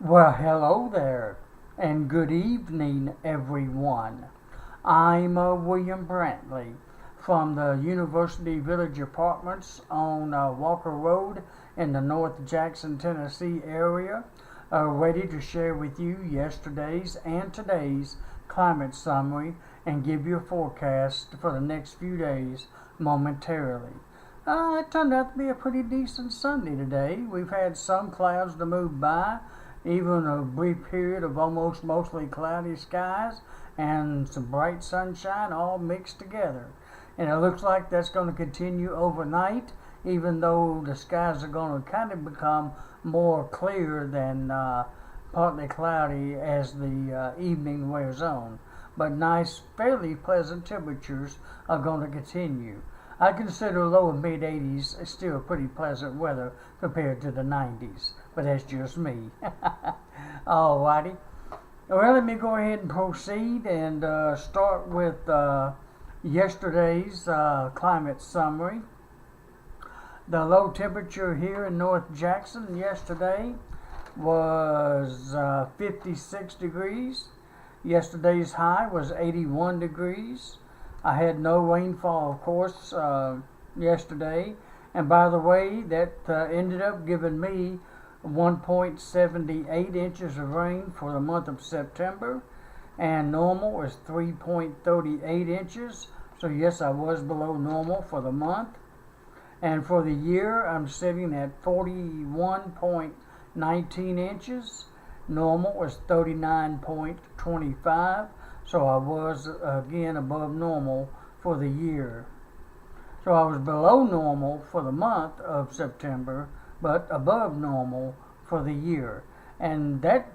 Well, hello there, and good evening, everyone. I'm William Brantley from the University Village Apartments on Walker Road in the North Jackson, Tennessee area, ready to share with you yesterday's and today's climate summary and give you a forecast for the next few days momentarily. It turned out to be a pretty decent Sunday today. We've had some clouds to move by, even a brief period of almost mostly cloudy skies and some bright sunshine all mixed together. And it looks like that's going to continue overnight, even though the skies are going to kind of become more clear than partly cloudy as the evening wears on. But nice, fairly pleasant temperatures are going to continue. I consider low and mid 80s still pretty pleasant weather compared to the 90s, but that's just me. Alrighty. Well, let me go ahead and proceed and start with yesterday's climate summary. The low temperature here in North Jackson yesterday was 56 degrees. Yesterday's high was 81 degrees. I had no rainfall, of course, yesterday. And by the way, that ended up giving me 1.78 inches of rain for the month of September. And normal is 3.38 inches. So yes, I was below normal for the month. And for the year, I'm sitting at 41.19 inches. Normal was 39.25. So I was again above normal for the year. So I was below normal for the month of September, but above normal for the year. And that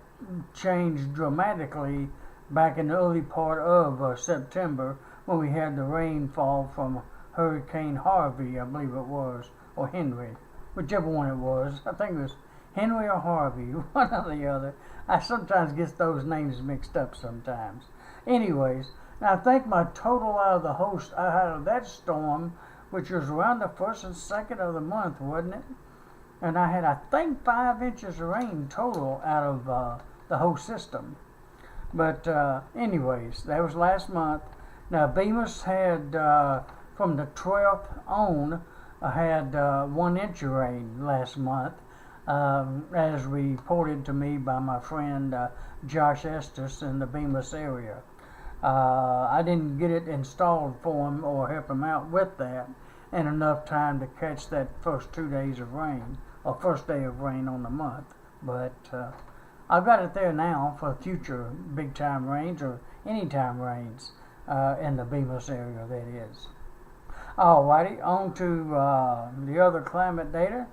changed dramatically back in the early part of September when we had the rainfall from Hurricane Harvey, I believe it was, or Henry, whichever one it was. I think it was Henry or Harvey, one or the other. I sometimes get those names mixed up sometimes. Anyways, now I think my total out of that storm, which was around the 1st and 2nd of the month, wasn't it? And I had, I think, 5 inches of rain total out of the whole system. But anyways, that was last month. Now Bemis had, from the 12th on, had 1 inch of rain last month, as reported to me by my friend Josh Estes in the Bemis area. I didn't get it installed for him or help him out with that in enough time to catch that first 2 days of rain, or first day of rain on the month. But I've got it there now for future big time rains or anytime rains in the Bemis area, that is. Alrighty, on to the other climate data.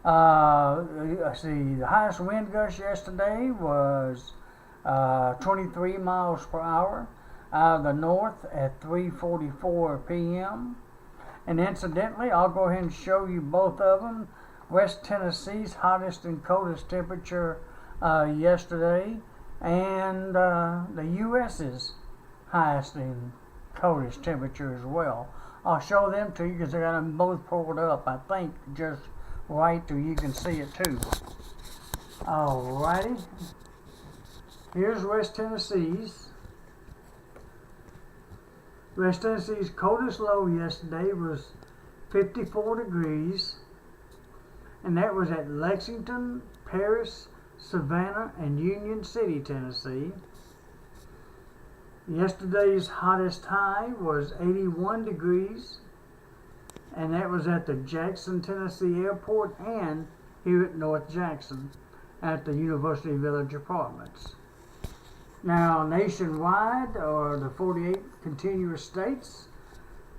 Let's see, the highest wind gust yesterday was 23 miles per hour out of the north at 3:44 p.m. And incidentally, I'll go ahead and show you both of them. West Tennessee's hottest and coldest temperature yesterday, and the U.S.'s highest and coldest temperature as well. I'll show them to you because I got them both pulled up, I think, just right so you can see it too. Alrighty. Here's West Tennessee's. West Tennessee's coldest low yesterday was 54 degrees, and that was at Lexington, Paris, Savannah, and Union City, Tennessee. Yesterday's hottest high was 81 degrees, and that was at the Jackson, Tennessee airport and here at North Jackson at the University Village Apartments. Now, nationwide, or the 48 contiguous states,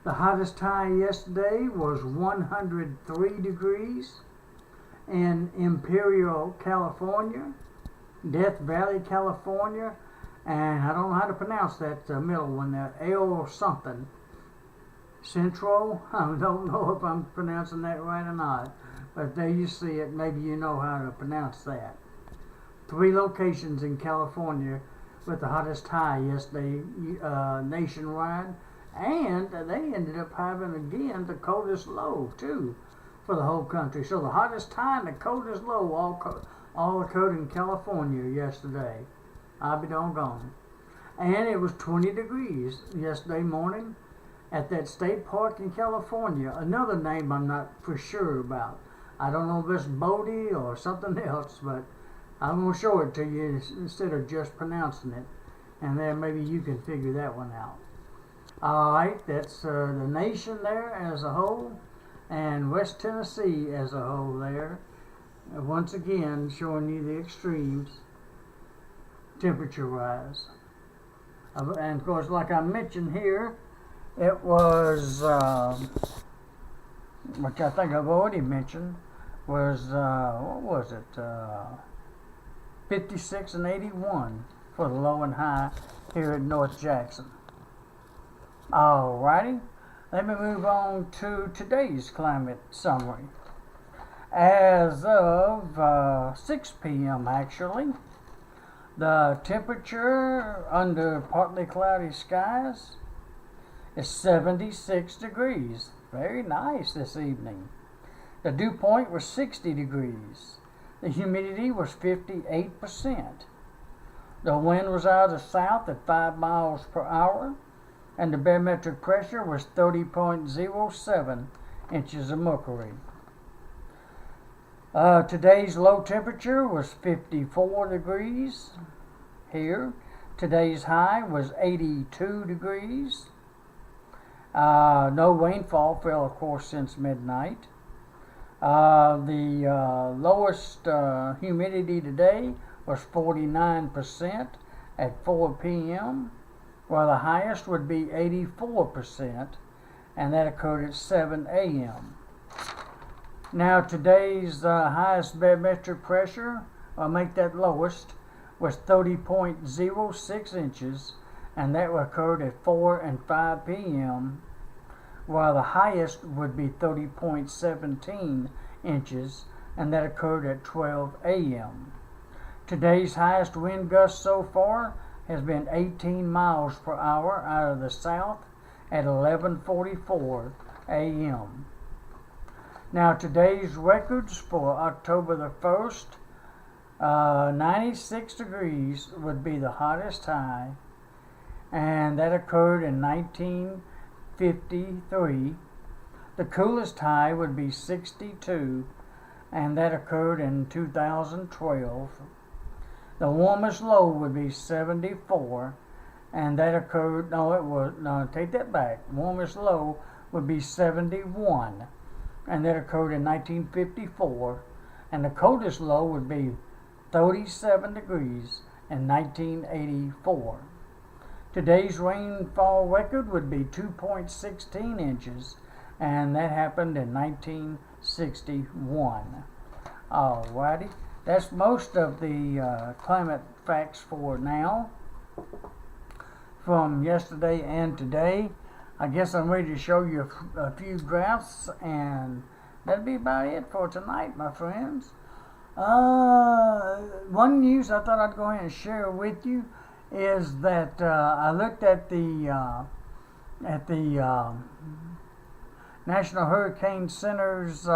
the hottest high yesterday was 103 degrees in Imperial, California, Death Valley, California, and I don't know how to pronounce that middle one there, El something. Central, I don't know if I'm pronouncing that right or not, but there you see it, maybe you know how to pronounce that. 3 locations in California with the hottest high yesterday nationwide, and they ended up having again the coldest low too for the whole country. So the hottest high and the coldest low all all occurred in California yesterday. I'll be doggone. And it was 20 degrees yesterday morning at that state park in California. Another name I'm not for sure about. I don't know if it's Bodie or something else, but I'm going to show it to you instead of just pronouncing it. And then maybe you can figure that one out. Alright, that's the nation there as a whole, and West Tennessee as a whole there. Once again, showing you the extremes, temperature-wise. And of course, like I mentioned here, it was, which I think I've already mentioned, was, what was it, 56 and 81 for the low and high here at North Jackson. Alrighty, let me move on to today's climate summary. As of 6 p.m. actually, the temperature under partly cloudy skies is 76 degrees. Very nice this evening. The dew point was 60 degrees. The humidity was 58%. The wind was out of the south at 5 miles per hour, and the barometric pressure was 30.07 inches of mercury. Today's low temperature was 54 degrees here. Today's high was 82 degrees. No rainfall fell, of course, since midnight. The lowest humidity today was 49% at 4 p.m., while the highest would be 84%, and that occurred at 7 a.m. Now today's highest barometric pressure, I'll make that lowest, was 30.06 inches, and that occurred at 4 and 5 p.m., while the highest would be 30.17 inches, and that occurred at 12 a.m. Today's highest wind gust so far has been 18 miles per hour out of the south at 11:44 a.m. Now today's records for October the 1st, 96 degrees would be the hottest high, and that occurred in 1953. The coolest high would be 62, and that occurred in 2012. The warmest low would be 74, and that occurred, take that back. Warmest low would be 71, and that occurred in 1954. And the coldest low would be 37 degrees in 1984. Today's rainfall record would be 2.16 inches, and that happened in 1961. Alrighty. That's most of the climate facts for now from yesterday and today. I guess I'm ready to show you a few graphs, and that'll be about it for tonight, my friends. One news I thought I'd go ahead and share with you is that I looked at the National Hurricane Center's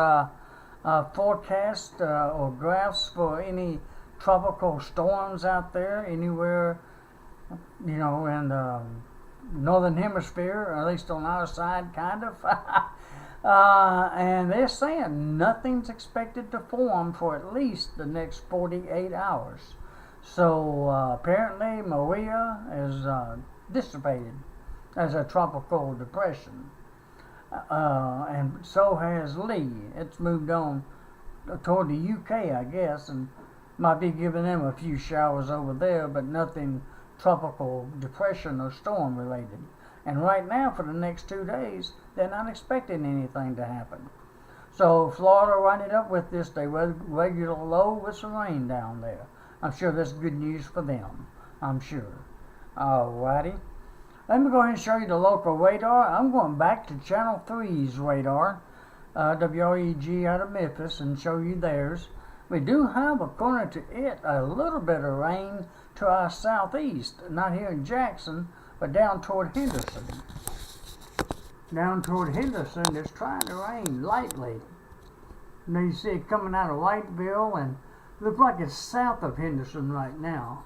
forecast or graphs for any tropical storms out there anywhere, in the northern hemisphere, or at least on our side, kind of. And they're saying nothing's expected to form for at least the next 48 hours. So apparently Maria is dissipated as a tropical depression. And so has Lee. It's moved on toward the UK, I guess, and might be giving them a few showers over there, but nothing tropical depression or storm related. And right now, for the next 2 days, they're not expecting anything to happen. So Florida winded up with this regular low with some rain down there. I'm sure that's good news for them. I'm sure. Alrighty. Let me go ahead and show you the local radar. I'm going back to Channel 3's radar, WREG out of Memphis, and show you theirs. We do have, according to it, a little bit of rain to our southeast, not here in Jackson, but down toward Henderson. Down toward Henderson, it's trying to rain lightly. Now you see it coming out of Whiteville and Looks like it's south of Henderson right now.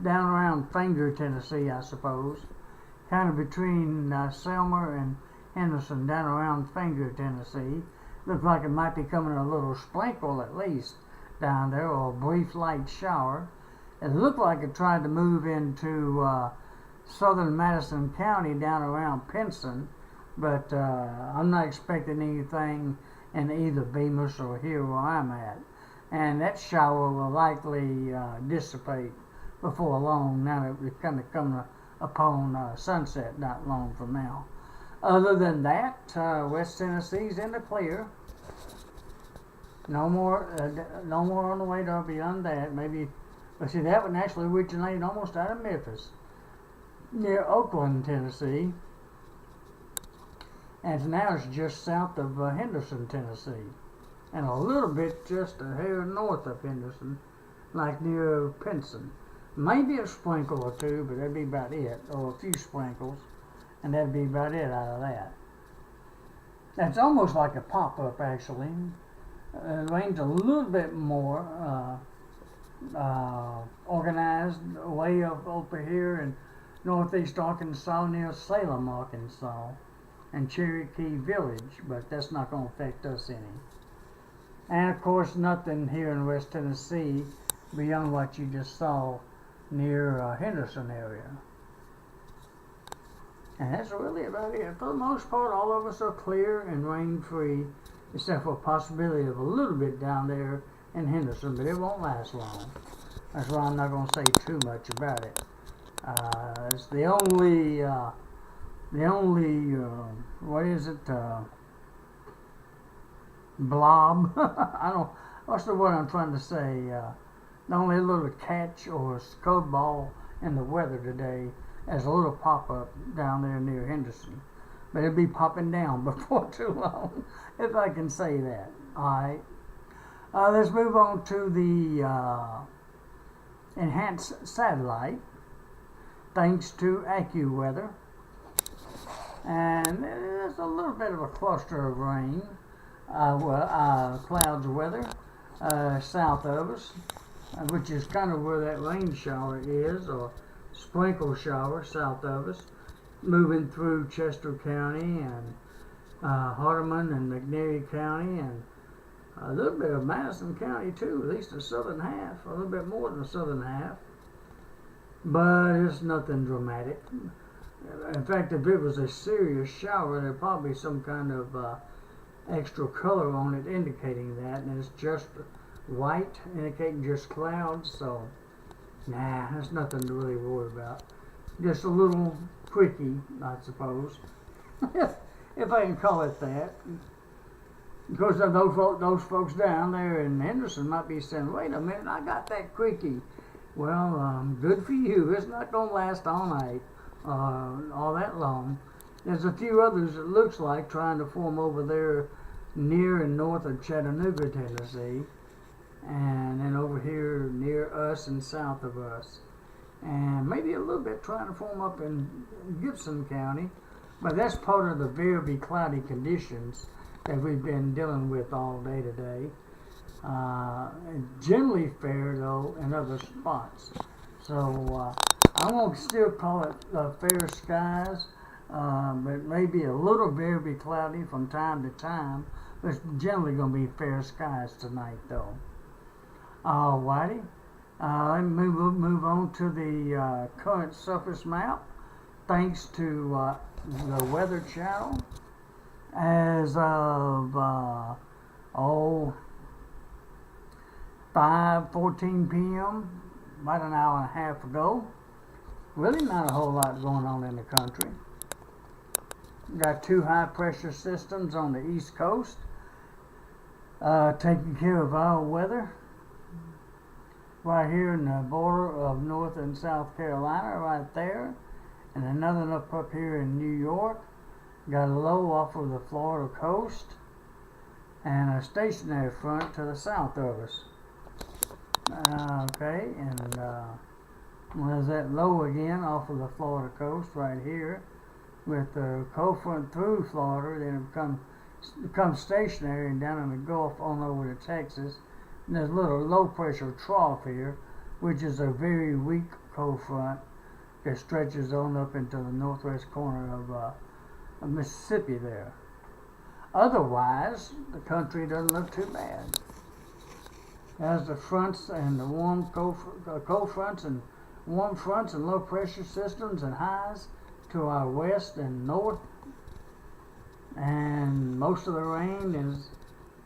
Down around Finger, Tennessee, I suppose. Kind of between Selmer and Henderson, down around Finger, Tennessee. Looks like it might be coming a little sprinkle at least down there, or a brief light shower. It looked like it tried to move into southern Madison County down around Pinson, but I'm not expecting anything in either Bemis or here where I'm at. And that shower will likely dissipate before long, now that we're kind of coming upon sunset not long from now. Other than that, West Tennessee's in the clear. No more on the radar beyond that. Maybe, but see, that one actually originated almost out of Memphis, near Oakland, Tennessee, and now it's just south of Henderson, Tennessee, and a little bit just a hair north of Henderson, like near Pinson. Maybe a sprinkle or two, but that'd be about it, or a few sprinkles, and that'd be about it out of that. That's almost like a pop-up, actually. It rains a little bit more organized way up over here in northeast Arkansas near Salem, Arkansas, and Cherokee Village, but that's not going to affect us any. And of course, nothing here in West Tennessee beyond what you just saw near Henderson area. And that's really about it. For the most part, all of us are clear and rain-free, except for a possibility of a little bit down there in Henderson, but it won't last long. That's why I'm not going to say too much about it. It's the only, what is it, blob? What's the word I'm trying to say? The only little catch or scud ball in the weather today is a little pop-up down there near Henderson. But it'll be popping down before too long, if I can say that. Alright. Let's move on to the enhanced satellite, thanks to AccuWeather. And there's a little bit of a cluster of rain, clouds of weather, south of us, which is kind of where that rain shower is, or sprinkle shower south of us, moving through Chester County and Hardeman and McNairy County, and a little bit of Madison County too, at least the southern half, a little bit more than the southern half. But it's nothing dramatic. In fact, if it was a serious shower, there'd probably be some kind of extra color on it indicating that, and it's just white, indicating just clouds, so nah, there's nothing to really worry about. Just a little quickie, I suppose, if I can call it that. Because those folks down there in Henderson might be saying, wait a minute, I got that quickie. Well, good for you. It's not going to last all night, all that long. There's a few others, it looks like, trying to form over there near and north of Chattanooga, Tennessee, and then over here near us and south of us, and maybe a little bit trying to form up in Gibson County, but that's part of the very cloudy conditions that we've been dealing with all day today. Generally fair though in other spots, so I won't still call it fair skies, but maybe a little very cloudy from time to time, but it's generally going to be fair skies tonight though. Alrighty, let me move on to the current surface map, thanks to the Weather Channel. As of 5:14 p.m., about an hour and a half ago. Really not a whole lot going on in the country. Got two high pressure systems on the East Coast taking care of our weather. Right here in the border of North and South Carolina, right there. And another up here in New York. Got a low off of the Florida coast. And a stationary front to the south of us. Okay, and there's that low again off of the Florida coast right here. With the cold front through Florida, then it becomes stationary and down in the Gulf on over to Texas. And there's a little low pressure trough here, which is a very weak cold front that stretches on up into the northwest corner of Mississippi there. Otherwise, the country doesn't look too bad. As the fronts and the warm cold fronts and warm fronts and low pressure systems and highs to our west and north, and most of the rain is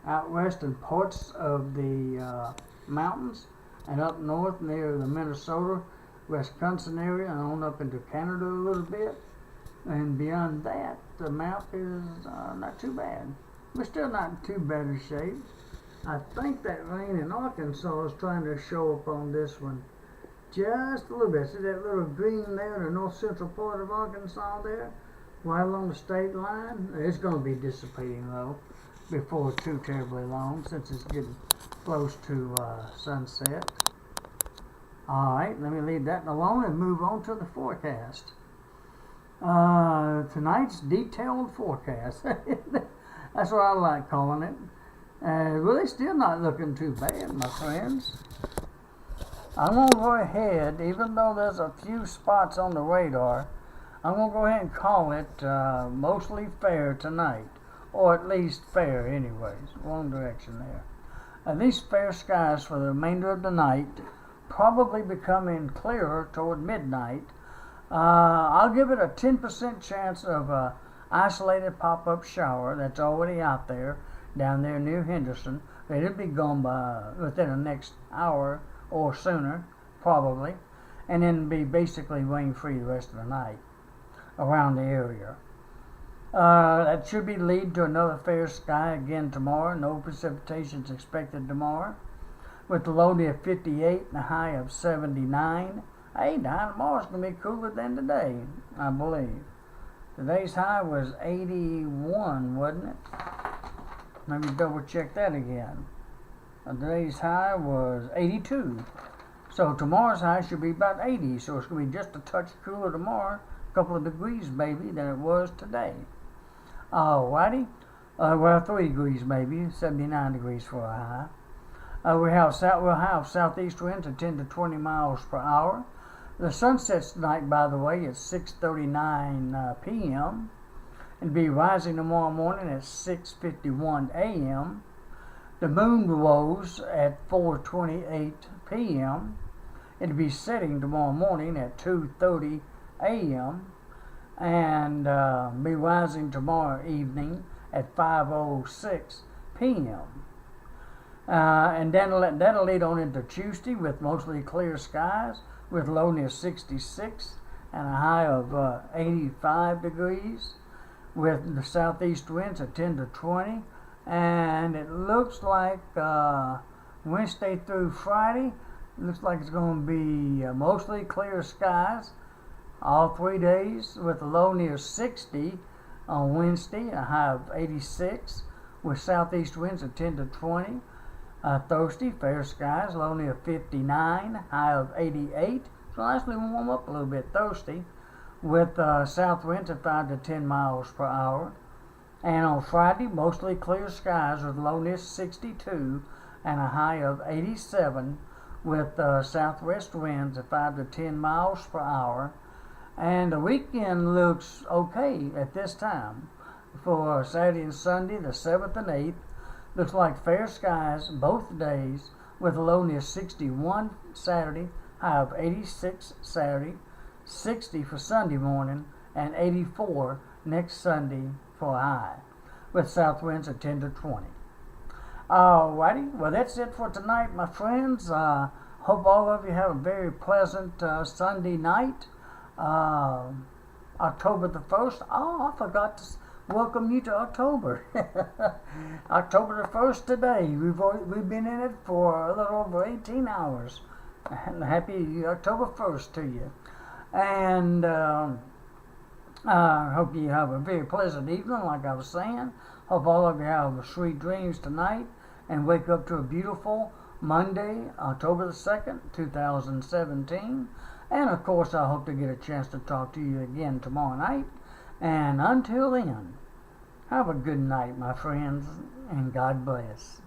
out west in parts of the mountains and up north near the Minnesota, Wisconsin area and on up into Canada a little bit. And beyond that, the map is not too bad. We're still not in too bad a shape. I think that rain in Arkansas is trying to show up on this one just a little bit. See that little green there in the north central part of Arkansas there? Right along the state line? It's going to be dissipating though before too terribly long, since it's getting close to sunset. Alright, let me leave that alone and move on to the forecast. Tonight's detailed forecast. That's what I like calling it. Really still not looking too bad, my friends. I'm going to go ahead, even though there's a few spots on the radar, I'm going to go ahead and call it mostly fair tonight. Or at least fair anyways. Wrong direction there. These fair skies for the remainder of the night, probably becoming clearer toward midnight. I'll give it a 10% chance of a isolated pop-up shower that's already out there down there near Henderson. It'll be gone by within the next hour or sooner, probably, and then be basically rain-free the rest of the night around the area. That should be lead to another fair sky again tomorrow. No precipitations expected tomorrow, with the low near 58 and a high of 79. Hey, now tomorrow's going to be cooler than today, I believe. Today's high was 81, wasn't it? Let me double check that again. Today's high was 82. So tomorrow's high should be about 80. So it's going to be just a touch cooler tomorrow. A couple of degrees maybe than it was today. Alrighty. Well, 3 degrees maybe. 79 degrees for a high. We'll have southeast winds at 10 to 20 miles per hour. The sun sets tonight, by the way, at 6:39 p.m. It'll be rising tomorrow morning at 6:51 a.m. The moon rose at 4:28 p.m. It'll be setting tomorrow morning at 2:30 a.m. and be rising tomorrow evening at 5:06 p.m. And that'll lead on into Tuesday with mostly clear skies, with low near 66 and a high of 85 degrees, with the southeast winds at 10 to 20. And it looks like Wednesday through Friday, looks like it's going to be mostly clear skies all 3 days, with a low near 60 on Wednesday, a high of 86, with southeast winds at 10 to 20. Thursday, fair skies, low near 59, high of 88. So nicely warm up a little bit Thursday, with south winds at 5 to 10 miles per hour. And on Friday, mostly clear skies with low near 62 and a high of 87, with southwest winds at 5 to 10 miles per hour. And the weekend looks okay at this time. For Saturday and Sunday, the 7th and 8th, looks like fair skies both days, with a low near 61 Saturday, high of 86 Saturday, 60 for Sunday morning, and 84 next Sunday for a high, with south winds at 10 to 20. Alrighty, well that's it for tonight, my friends. Hope all of you have a very pleasant Sunday night, October the 1st. Oh, I forgot to welcome you to October. October the 1st today. We've been in it for a little over 18 hours. And happy October 1st to you. And I hope you have a very pleasant evening, like I was saying. Hope all of you have sweet dreams tonight and wake up to a beautiful Monday, October the 2nd, 2017. And of course, I hope to get a chance to talk to you again tomorrow night. And until then, have a good night, my friends, and God bless.